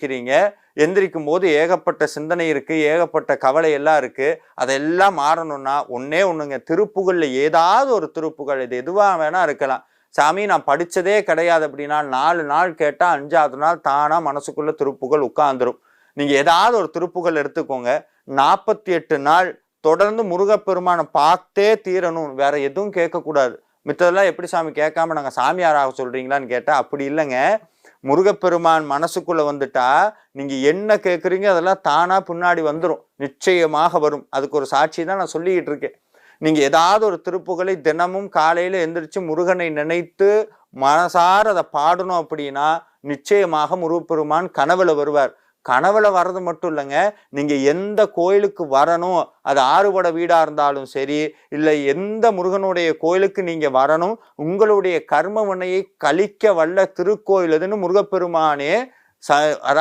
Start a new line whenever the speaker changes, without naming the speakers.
எந்திரிக்கிறீங்க. எந்திரிக்கும் போது ஏகப்பட்ட சிந்தனை இருக்கு, ஏகப்பட்ட கவலை எல்லாம் இருக்கு. அதெல்லாம் மாறணும்னா ஒண்ணே ஒண்ணுங்க, திருப்புகழ்ல ஏதாவது ஒரு திருப்புகழ், இது எதுவா வேணா இருக்கலாம். சாமி நான் படிச்சதே கிடையாது அப்படின்னா 4 நாள் கேட்டா 5வது நாள் தானா மனசுக்குள்ள திருப்புகழ் உட்கார்ந்துரும். நீங்க ஏதாவது ஒரு திருப்புகழ் எடுத்துக்கோங்க. 48 நாள் தொடர்ந்து முருகப்பெருமானை பார்த்தே தீரணும், வேற எதுவும் கேட்கக்கூடாது. மித்ததெல்லாம் எப்படி சாமி கேட்காம நாங்க சாமியாராக சொல்றீங்களான்னு கேட்டா அப்படி இல்லைங்க. முருகப்பெருமான் மனசுக்குள்ள வந்துட்டா நீங்க என்ன கேட்குறீங்க அதெல்லாம் தானா பின்னாடி வந்துடும், நிச்சயமாக வரும். அதுக்கு ஒரு சாட்சி தான் நான் சொல்லிக்கிட்டு இருக்கேன். நீங்க ஏதாவது ஒரு திருப்புகளை தினமும் காலையில எந்திரிச்சு முருகனை நினைத்து மனசார அதை பாடணும் அப்படின்னா நிச்சயமாக முருகப்பெருமான் கனவுல வருவார். கனவுல வர்றது மட்டும் இல்லைங்க, நீங்க எந்த கோயிலுக்கு வரணும், அது ஆறுபட வீடா இருந்தாலும் சரி, இல்லை எந்த முருகனுடைய கோயிலுக்கு நீங்க வரணும், உங்களுடைய கர்ம வினையை கழிக்க வல்ல திருக்கோயில் எதுன்னு முருகப்பெருமானே அதாவது